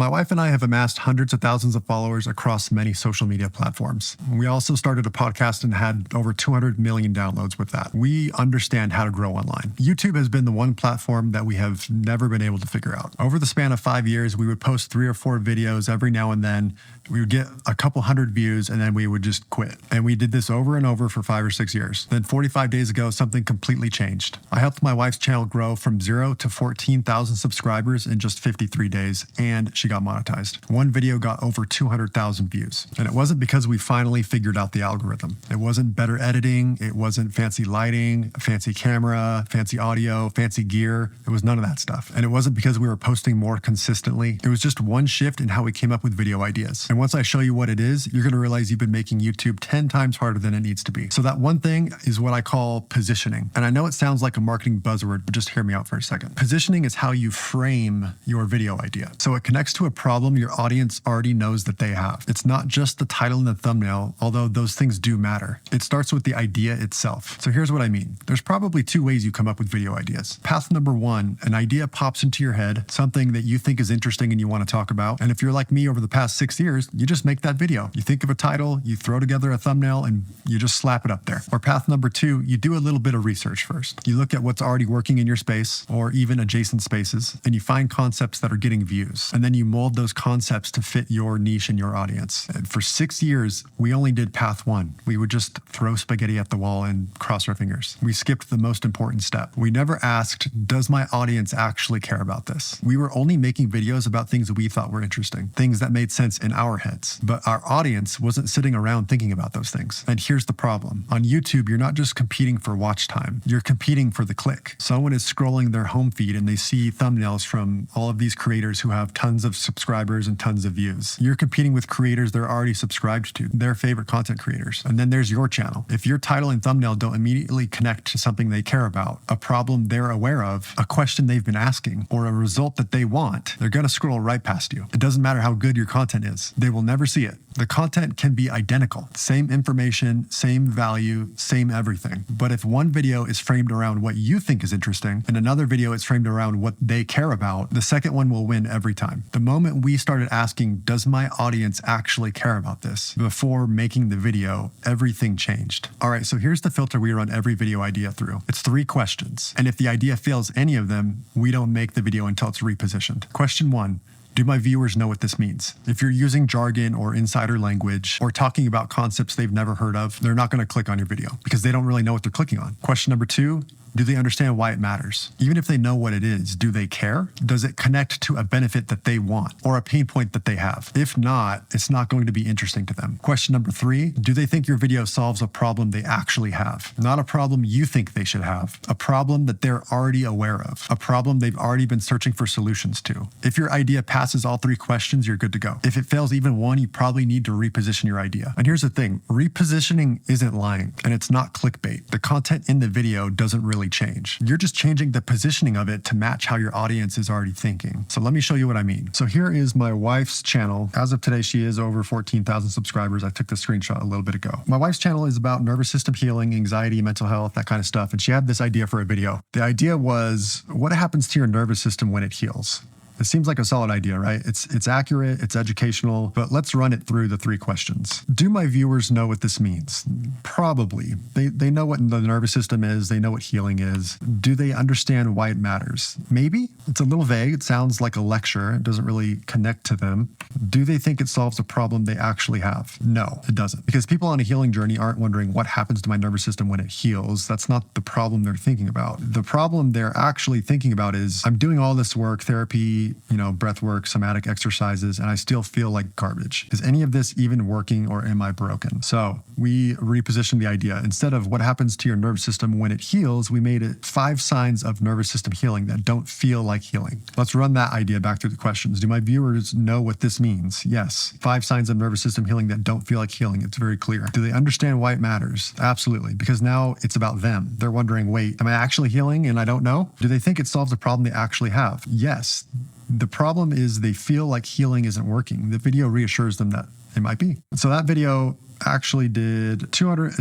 My wife and I have amassed hundreds of thousands of followers across many social media platforms. We also started a podcast and had over 200 million downloads with that. We understand how to grow online. YouTube has been the one platform that we have never been able to figure out. Over the span of 5 years, we would post 3 or 4 videos every now and then. We would get a couple hundred views and then we would just quit. And we did this over and over for 5 or 6 years. Then 45 days ago, something completely changed. I helped my wife's channel grow from 0 to 14,000 subscribers in just 53 days, and she got monetized. One video got over 200,000 views. And it wasn't because we finally figured out the algorithm. It wasn't better editing. It wasn't fancy lighting, a fancy camera, fancy audio, fancy gear. It was none of that stuff. And it wasn't because we were posting more consistently. It was just one shift in how we came up with video ideas. And once I show you what it is, you're going to realize you've been making YouTube 10 times harder than it needs to be. So that one thing is what I call positioning. And I know it sounds like a marketing buzzword, but just hear me out for a second. Positioning is how you frame your video idea. So it connects to a problem your audience already knows that they have. It's not just the title and the thumbnail, although those things do matter. It starts with the idea itself. So here's what I mean. There's probably 2 ways you come up with video ideas. Path number 1, an idea pops into your head, something that you think is interesting and you want to talk about. And if you're like me over the past 6 years, you just make that video. You think of a title, you throw together a thumbnail, and you just slap it up there. Or path number 2, you do a little bit of research first. You look at what's already working in your space or even adjacent spaces, and you find concepts that are getting views. And then you mold those concepts to fit your niche and your audience. And for 6 years, we only did path 1. We would just throw spaghetti at the wall and cross our fingers. We skipped the most important step. We never asked, does my audience actually care about this? We were only making videos about things we thought were interesting, things that made sense in our heads. But our audience wasn't sitting around thinking about those things. And here's the problem. On YouTube, you're not just competing for watch time. You're competing for the click. Someone is scrolling their home feed and they see thumbnails from all of these creators who have tons of subscribers and tons of views. You're competing with creators they're already subscribed to, their favorite content creators. And then there's your channel. If your title and thumbnail don't immediately connect to something they care about, a problem they're aware of, a question they've been asking, or a result that they want, they're going to scroll right past you. It doesn't matter how good your content is. They will never see it. The content can be identical, same information, same value, same everything. But if one video is framed around what you think is interesting and another video is framed around what they care about, the second one will win every time. The moment we started asking, does my audience actually care about this? Before making the video, everything changed. All right, so here's the filter we run every video idea through. It's 3 questions. And if the idea fails any of them, we don't make the video until it's repositioned. Question 1. Do my viewers know what this means? If you're using jargon or insider language or talking about concepts they've never heard of, they're not going to click on your video because they don't really know what they're clicking on. Question number 2, do they understand why it matters? Even if they know what it is, do they care? Does it connect to a benefit that they want or a pain point that they have? If not, it's not going to be interesting to them. Question number 3, do they think your video solves a problem they actually have? Not a problem you think they should have, a problem that they're already aware of, a problem they've already been searching for solutions to. If your idea passes all 3 questions, you're good to go. If it fails even one, you probably need to reposition your idea. And here's the thing, repositioning isn't lying and it's not clickbait. The content in the video doesn't really change. You're just changing the positioning of it to match how your audience is already thinking. So let me show you what I mean. So here is my wife's channel. As of today, she is over 14,000 subscribers. I took the screenshot a little bit ago. My wife's channel is about nervous system healing, anxiety, mental health, that kind of stuff. And she had this idea for a video. The idea was, what happens to your nervous system when it heals? It seems like a solid idea, right? It's accurate, it's educational, but let's run it through the 3 questions. Do my viewers know what this means? Probably. They know what the nervous system is, they know what healing is. Do they understand why it matters? Maybe. It's a little vague. It sounds like a lecture. It doesn't really connect to them. Do they think it solves a problem they actually have? No, it doesn't. Because people on a healing journey aren't wondering what happens to my nervous system when it heals. That's not the problem they're thinking about. The problem they're actually thinking about is, I'm doing all this work, therapy, breath work, somatic exercises, and I still feel like garbage. Is any of this even working or am I broken? So we repositioned the idea. Instead of what happens to your nervous system when it heals, we made it 5 signs of nervous system healing that don't feel like healing. Let's run that idea back through the questions. Do my viewers know what this means? Yes. 5 signs of nervous system healing that don't feel like healing. It's very clear. Do they understand why it matters? Absolutely. Because now it's about them. They're wondering, wait, am I actually healing and I don't know? Do they think it solves a problem they actually have? Yes. The problem is they feel like healing isn't working. The video reassures them that It might be. So that video actually did 200.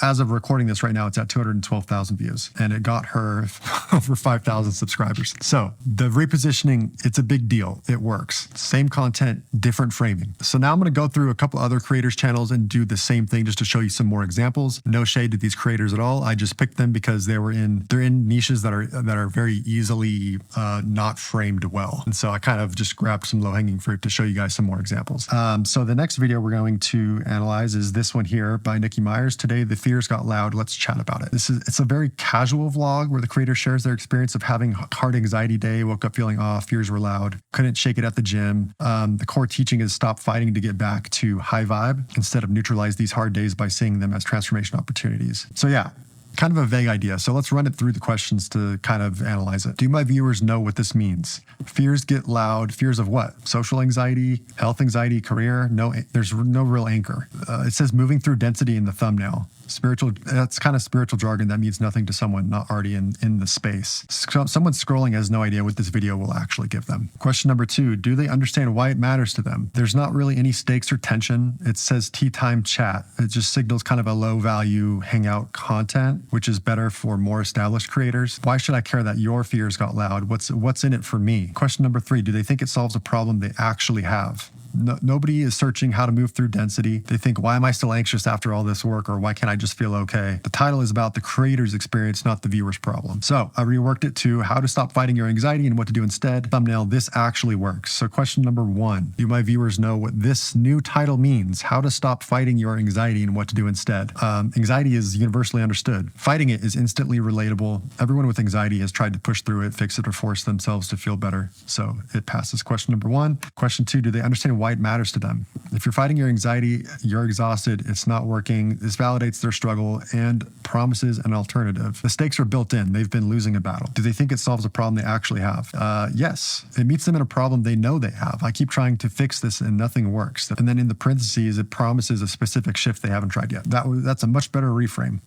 As of recording this right now, it's at 212,000 views, and it got her over 5,000 subscribers. So the repositioning, it's a big deal. It works. Same content, different framing. So now I'm going to go through a couple other creators' channels and do the same thing just to show you some more examples. No shade to these creators at all. I just picked them because they're in niches that are very easily not framed well. And so I kind of just grabbed some low-hanging fruit to show you guys some more examples. So the next video we're going to analyze is this one here by Nikki Myers. Today, the fears got loud. Let's chat about it. It's a very casual vlog where the creator shares their experience of having hard anxiety day, woke up feeling off, fears were loud, couldn't shake it at the gym. The core teaching is stop fighting to get back to high vibe instead of neutralize these hard days by seeing them as transformation opportunities. So yeah, kind of a vague idea. So let's run it through the questions to kind of analyze it. Do my viewers know what this means? Fears get loud. Fears of what? Social anxiety, health anxiety, career? No, there's no real anchor. It says moving through density in the thumbnail. That's kind of spiritual jargon that means nothing to someone not already in the space. So someone scrolling has no idea what this video will actually give them. Question number 2, do they understand why it matters to them? There's not really any stakes or tension. It says tea time chat. It just signals kind of a low value hangout content, which is better for more established creators. Why should I care that your fears got loud? What's in it for me? Question number 3, do they think it solves a problem they actually have? Nobody is searching how to move through density. They think, why am I still anxious after all this work? Or why can't I just feel okay? The title is about the creator's experience, not the viewer's problem. So I reworked it to how to stop fighting your anxiety and what to do instead. Thumbnail, this actually works. So question number 1, do my viewers know what this new title means? How to stop fighting your anxiety and what to do instead. Anxiety is universally understood. Fighting it is instantly relatable. Everyone with anxiety has tried to push through it, fix it, or force themselves to feel better. So it passes. Question number 1. Question 2, do they understand why it matters to them? If you're fighting your anxiety, you're exhausted, it's not working, this validates their struggle and promises an alternative. The stakes are built in. They've been losing a battle. Do they think it solves a problem they actually have? Yes. It meets them in a problem they know they have. I keep trying to fix this and nothing works. And then in the parentheses, it promises a specific shift they haven't tried yet. That's a much better reframe.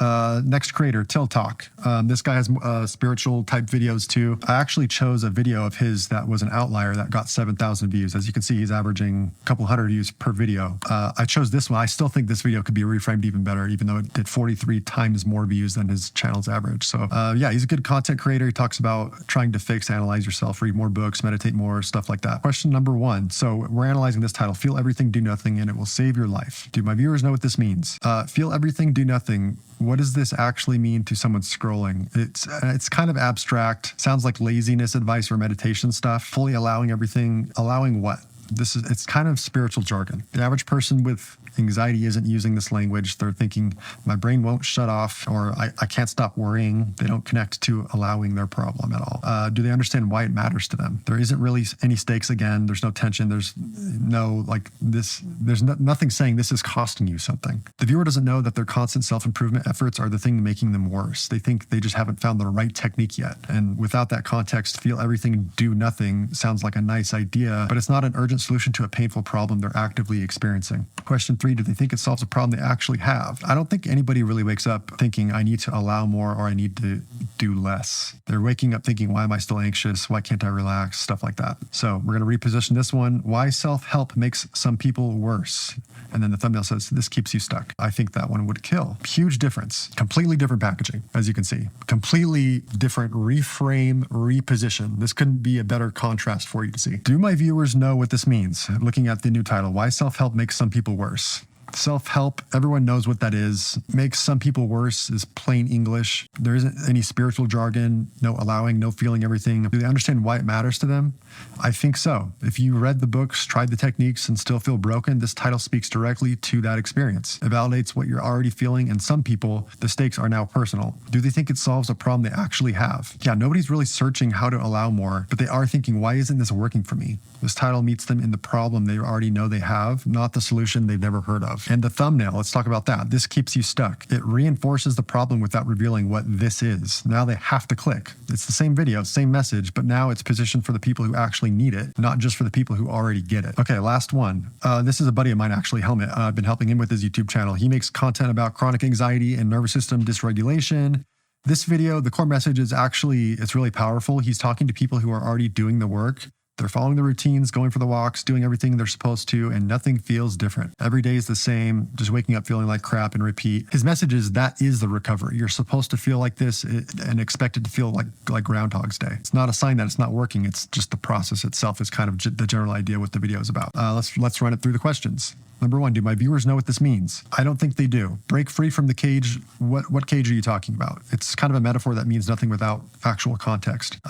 Next creator, Till Talk. This guy has spiritual type videos too. I actually chose a video of his that was an outlier that got 7,000 views. As you can see, he's averaging a couple hundred views per video. I chose this one. I still think this video could be reframed even better, even though it did 43 times more views than his channel's average. So yeah, he's a good content creator. He talks about trying to fix, analyze yourself, read more books, meditate more, stuff like that. Question number 1. So we're analyzing this title, Feel Everything, Do Nothing, and It Will Save Your Life. Do my viewers know what this means? Feel everything, do nothing. What does this actually mean to someone scrolling? It's kind of abstract. Sounds like laziness advice or meditation stuff. Fully allowing everything. Allowing what? It's kind of spiritual jargon. The average person with anxiety isn't using this language. They're thinking, my brain won't shut off, or I can't stop worrying. They don't connect to allowing their problem at all. Do they understand why it matters to them? There isn't really any stakes again. There's no tension. There's no nothing saying this is costing you something. The viewer doesn't know that their constant self-improvement efforts are the thing making them worse. They think they just haven't found the right technique yet. And without that context, feel everything, do nothing sounds like a nice idea, but it's not an urgent solution to a painful problem they're actively experiencing. Question 3, do they think it solves a problem they actually have? I don't think anybody really wakes up thinking I need to allow more or I need to do less. They're waking up thinking, why am I still anxious? Why can't I relax? Stuff like that. So we're going to reposition this one. Why self-help makes some people worse. And then the thumbnail says, this keeps you stuck. I think that one would kill. Huge difference. Completely different packaging, as you can see. Completely different reframe, reposition. This couldn't be a better contrast for you to see. Do my viewers know what this means? Looking at the new title, Why Self-Help Makes Some People Worse. Self-help, everyone knows what that is. Makes some people worse is plain English. There isn't any spiritual jargon, no allowing, no feeling everything. Do they understand why it matters to them? I think so. If you read the books, tried the techniques, and still feel broken, this title speaks directly to that experience. It validates what you're already feeling, and some people, the stakes are now personal. Do they think it solves a problem they actually have? Yeah, nobody's really searching how to allow more, but they are thinking, why isn't this working for me? This title meets them in the problem they already know they have, not the solution they've never heard of. And the thumbnail, let's talk about that. This keeps you stuck. It reinforces the problem without revealing what this is. Now they have to click. It's the same video, same message, but now it's positioned for the people who actually need it, not just for the people who already get it. Okay, last one. This is a buddy of mine, actually, Helmet. I've been helping him with his YouTube channel. He makes content about chronic anxiety and nervous system dysregulation. This video, the core message is actually, it's really powerful. He's talking to people who are already doing the work. They're following the routines, going for the walks, doing everything they're supposed to, and nothing feels different. Every day is the same, just waking up feeling like crap and repeat. His message is that is the recovery. You're supposed to feel like this and expect it to feel like Groundhog's Day. It's not a sign that it's not working. It's just the process itself is kind of the general idea what the video is about. Let's run it through the questions. Number 1, do my viewers know what this means? I don't think they do. Break free from the cage. What cage are you talking about? It's kind of a metaphor that means nothing without actual context.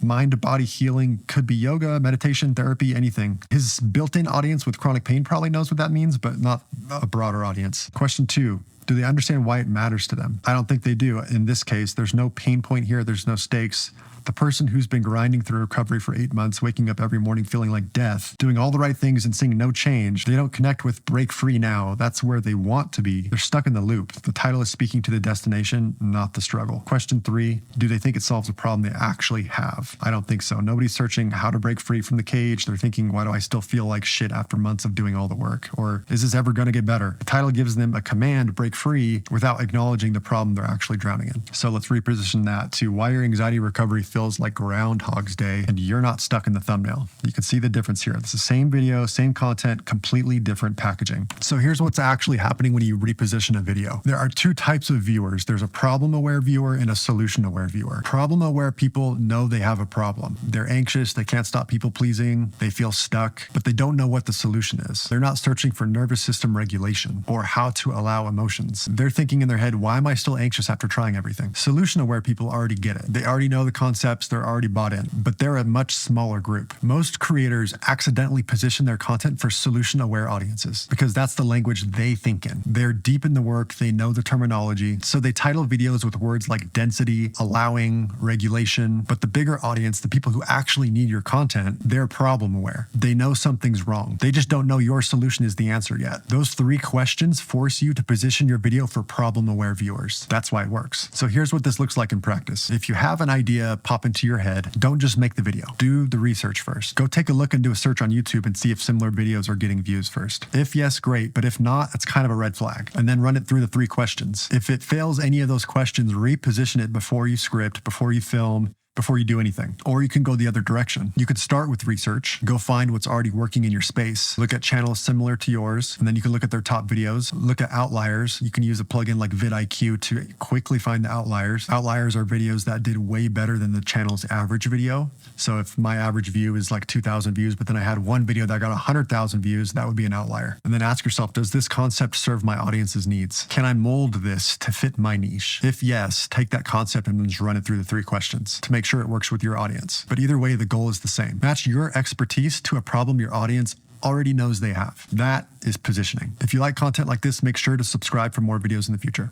Mind-body healing could be yoga, meditation, therapy, anything. His built-in audience with chronic pain probably knows what that means, but not a broader audience. Question 2. Do they understand why it matters to them? I don't think they do. In this case, there's no pain point here. There's no stakes. The person who's been grinding through recovery for 8 months, waking up every morning feeling like death, doing all the right things and seeing no change, they don't connect with break free now. That's where they want to be. They're stuck in the loop. The title is speaking to the destination, not the struggle. Question 3, do they think it solves a problem they actually have? I don't think so. Nobody's searching how to break free from the cage. They're thinking, why do I still feel like shit after months of doing all the work? Or is this ever going to get better? The title gives them a command, break free, without acknowledging the problem they're actually drowning in. So let's reposition that to why your anxiety recovery feels like Groundhog's Day and you're not stuck in the thumbnail. You can see the difference here. It's the same video, same content, completely different packaging. So here's what's actually happening when you reposition a video. There are 2 types of viewers. There's a problem-aware viewer and a solution-aware viewer. Problem-aware people know they have a problem. They're anxious, they can't stop people-pleasing, they feel stuck, but they don't know what the solution is. They're not searching for nervous system regulation or how to allow emotions. They're thinking in their head, why am I still anxious after trying everything? Solution-aware people already get it. They already know the concepts, they're already bought in, but they're a much smaller group. Most creators accidentally position their content for solution-aware audiences because that's the language they think in. They're deep in the work, they know the terminology, so they title videos with words like density, allowing, regulation, but the bigger audience, the people who actually need your content, they're problem-aware. They know something's wrong. They just don't know your solution is the answer yet. Those 3 questions force you to position your video for problem-aware viewers. That's why it works. So here's what this looks like in practice. If you have an idea pop into your head, don't just make the video. Do the research first. Go take a look and do a search on YouTube and see if similar videos are getting views first. If yes, great, but if not, it's kind of a red flag. And then run it through the 3 questions. If it fails any of those questions, reposition it before you script, before you film, before you do anything. Or you can go the other direction. You could start with research, go find what's already working in your space, look at channels similar to yours, and then you can look at their top videos, look at outliers. You can use a plugin like vidIQ to quickly find the outliers. Outliers are videos that did way better than the channel's average video. So if my average view is like 2,000 views, but then I had one video that got 100,000 views, that would be an outlier. And then ask yourself, does this concept serve my audience's needs? Can I mold this to fit my niche? If yes, take that concept and then just run it through the 3 questions to make sure it works with your audience. But either way, the goal is the same. Match your expertise to a problem your audience already knows they have. That is positioning. If you like content like this, make sure to subscribe for more videos in the future.